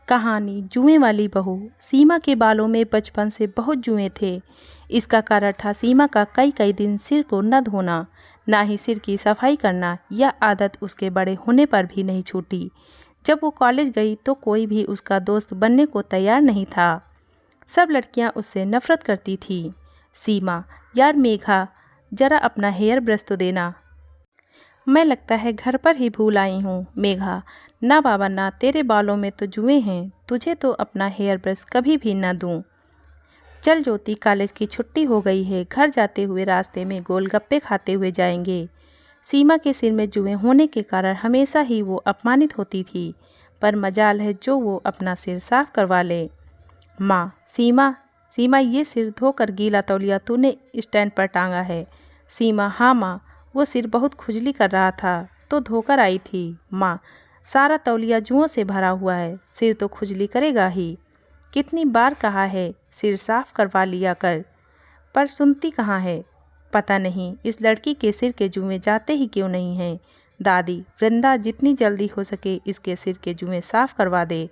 कहानी जुएं वाली बहू। सीमा के बालों में बचपन से बहुत जुएं थे। इसका कारण था सीमा का कई कई दिन सिर को न धोना, ना ही सिर की सफाई करना। यह आदत उसके बड़े होने पर भी नहीं छूटी। जब वो कॉलेज गई तो कोई भी उसका दोस्त बनने को तैयार नहीं था। सब लड़कियां उससे नफरत करती थी। सीमा, यार मेघा, जरा अपना हेयर ब्रश तो देना। मैं लगता है घर पर ही भूल आई हूँ। मेघा, ना बाबा ना, तेरे बालों में तो जुएं हैं, तुझे तो अपना हेयर ब्रश कभी भी ना दूँ। चल ज्योति, कॉलेज की छुट्टी हो गई है, घर जाते हुए रास्ते में गोलगप्पे खाते हुए जाएंगे। सीमा के सिर में जुएं होने के कारण हमेशा ही वो अपमानित होती थी, पर मजाल है जो वो अपना सिर साफ करवा ले। माँ, सीमा, सीमा, ये सिर धोकर गीला तौलिया तूने स्टैंड पर टांगा है। सीमा, हाँ माँ, वो सिर बहुत खुजली कर रहा था तो धोकर आई थी। माँ, सारा तौलिया जुओं से भरा हुआ है, सिर तो खुजली करेगा ही। कितनी बार कहा है सिर साफ करवा लिया कर, पर सुनती कहाँ है। पता नहीं इस लड़की के सिर के जुएं जाते ही क्यों नहीं हैं। दादी, वृंदा, जितनी जल्दी हो सके इसके सिर के जुएं साफ करवा दे।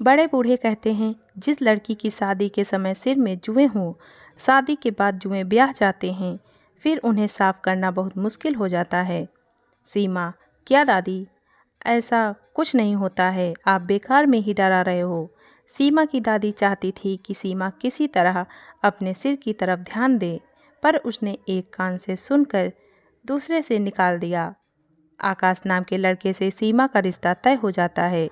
बड़े बूढ़े कहते हैं जिस लड़की की शादी के समय सिर में जुएं हों, शादी के बाद जुएं ब्याह जाते हैं, फिर उन्हें साफ करना बहुत मुश्किल हो जाता है। सीमा, क्या दादी, ऐसा कुछ नहीं होता है, आप बेकार में ही डरा रहे हो। सीमा की दादी चाहती थी कि सीमा किसी तरह अपने सिर की तरफ ध्यान दे, पर उसने एक कान से सुनकर दूसरे से निकाल दिया। आकाश नाम के लड़के से सीमा का रिश्ता तय हो जाता है,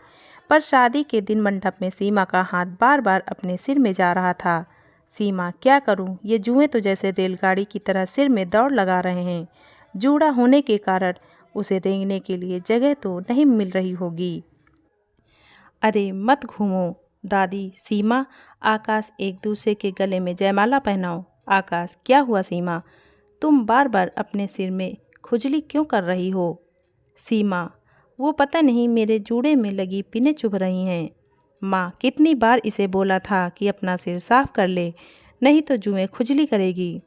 पर शादी के दिन मंडप में सीमा का हाथ बार बार अपने सिर में जा रहा था। सीमा, क्या करूं, ये जुएं तो जैसे रेलगाड़ी की तरह सिर में दौड़ लगा रहे हैं। जूड़ा होने के कारण उसे रेंगने के लिए जगह तो नहीं मिल रही होगी। अरे मत घूमो दादी। सीमा, आकाश, एक दूसरे के गले में जयमाला पहनाओ। आकाश, क्या हुआ सीमा, तुम बार बार अपने सिर में खुजली क्यों कर रही हो। सीमा, वो पता नहीं मेरे जूड़े में लगी पिनें चुभ रही हैं। माँ, कितनी बार इसे बोला था कि अपना सिर साफ कर ले, नहीं तो जुएं खुजली करेगी,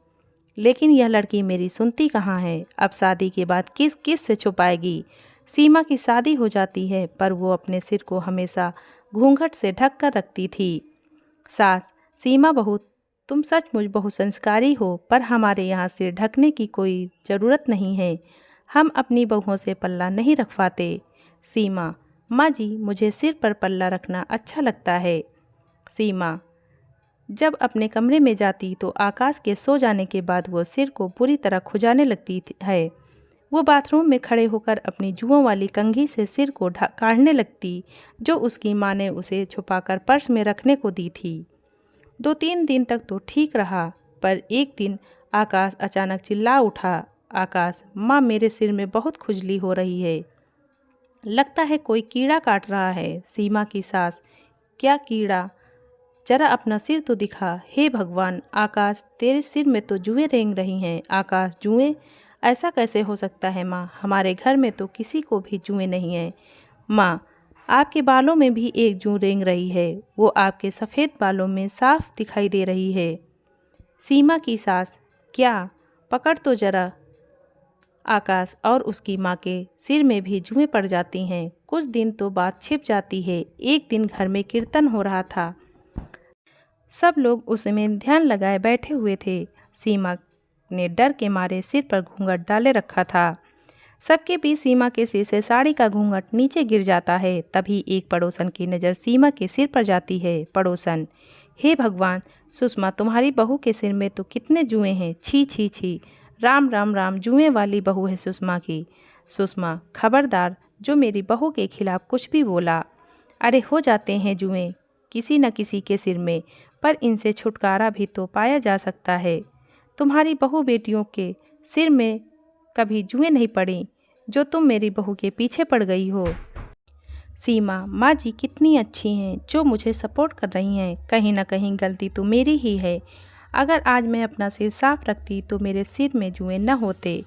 लेकिन यह लड़की मेरी सुनती कहाँ है। अब शादी के बाद किस किस से छुपाएगी। सीमा की शादी हो जाती है पर वो अपने सिर को हमेशा घूंघट से ढक कर रखती थी। सास, सीमा बहू, तुम सचमुच बहुत संस्कारी हो, पर हमारे यहाँ सिर ढकने की कोई ज़रूरत नहीं है, हम अपनी बहुओं से पल्ला नहीं रखवाते। सीमा, माँ जी, मुझे सिर पर पल्ला रखना अच्छा लगता है। सीमा, जब अपने कमरे में जाती तो आकाश के सो जाने के बाद वो सिर को पूरी तरह खुजाने लगती है। वो बाथरूम में खड़े होकर अपनी जुओं वाली कंघी से सिर को काढ़ने लगती, जो उसकी माँ ने उसे छुपाकर पर्स में रखने को दी थी। 2-3 दिन तक तो ठीक रहा, पर एक दिन आकाश अचानक चिल्ला उठा। आकाश, माँ, मेरे सिर में बहुत खुजली हो रही है, लगता है कोई कीड़ा काट रहा है। सीमा की सास, क्या कीड़ा, जरा अपना सिर तो दिखा। हे भगवान, आकाश, तेरे सिर में तो जुएं रेंग रही हैं। आकाश, जुएं, ऐसा कैसे हो सकता है माँ, हमारे घर में तो किसी को भी जुएं नहीं है। माँ, आपके बालों में भी एक जूं रेंग रही है, वो आपके सफ़ेद बालों में साफ दिखाई दे रही है। सीमा की सास, क्या, पकड़ तो जरा। आकाश और उसकी माँ के सिर में भी जुएं पड़ जाती हैं। कुछ दिन तो बात छिप जाती है। एक दिन घर में कीर्तन हो रहा था, सब लोग उसमें ध्यान लगाए बैठे हुए थे। सीमा ने डर के मारे सिर पर घूंघट डाले रखा था। सबके बीच सीमा के सिर से साड़ी का घूंघट नीचे गिर जाता है। तभी एक पड़ोसन की नज़र सीमा के सिर पर जाती है। पड़ोसन, हे भगवान, सुषमा, तुम्हारी बहू के सिर में तो कितने जुएं हैं। छी छी छी, राम राम राम, जुएं वाली बहू है सुषमा की। सुषमा, खबरदार, जो मेरी बहू के खिलाफ कुछ भी बोला। अरे हो जाते हैं जुएं किसी न किसी के सिर में, पर इनसे छुटकारा भी तो पाया जा सकता है। तुम्हारी बहू बेटियों के सिर में कभी जुएं नहीं पड़ी, जो तुम मेरी बहू के पीछे पड़ गई हो। सीमा, माँ जी कितनी अच्छी हैं, जो मुझे सपोर्ट कर रही हैं। कहीं ना कहीं गलती तो मेरी ही है। अगर आज मैं अपना सिर साफ रखती तो मेरे सिर में जुएं न होते,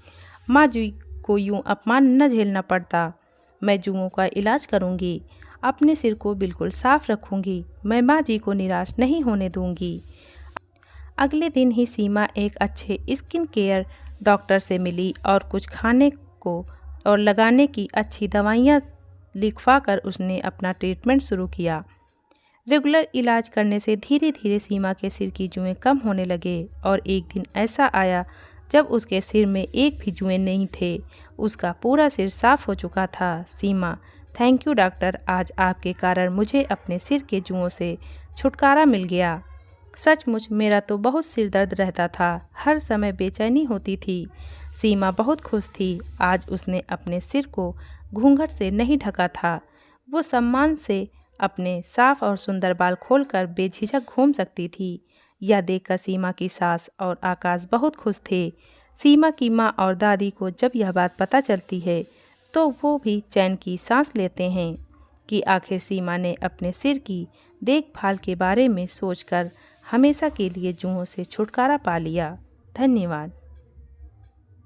माँ जी को यूँ अपमान न झेलना पड़ता। मैं जुओं का इलाज करूँगी, अपने सिर को बिल्कुल साफ रखूँगी, मैं माँ जी को निराश नहीं होने दूँगी। अगले दिन ही सीमा एक अच्छे स्किन केयर डॉक्टर से मिली और कुछ खाने को और लगाने की अच्छी दवाइयाँ लिखवाकर उसने अपना ट्रीटमेंट शुरू किया। रेगुलर इलाज करने से धीरे धीरे सीमा के सिर की जुएं कम होने लगे और एक दिन ऐसा आया जब उसके सिर में एक भी जुएं नहीं थे। उसका पूरा सिर साफ हो चुका था। सीमा, थैंक यू डॉक्टर, आज आपके कारण मुझे अपने सिर के जुओं से छुटकारा मिल गया। सचमुच मेरा तो बहुत सिर दर्द रहता था, हर समय बेचैनी होती थी। सीमा बहुत खुश थी। आज उसने अपने सिर को घूंघट से नहीं ढका था। वो सम्मान से अपने साफ और सुंदर बाल खोलकर बेझिझक घूम सकती थी। यह देखकर सीमा की सास और आकाश बहुत खुश थे। सीमा की माँ और दादी को जब यह बात पता चलती है तो वो भी चैन की सांस लेते हैं कि आखिर सीमा ने अपने सिर की देखभाल के बारे में सोचकर हमेशा के लिए जुओं से छुटकारा पा लिया। धन्यवाद।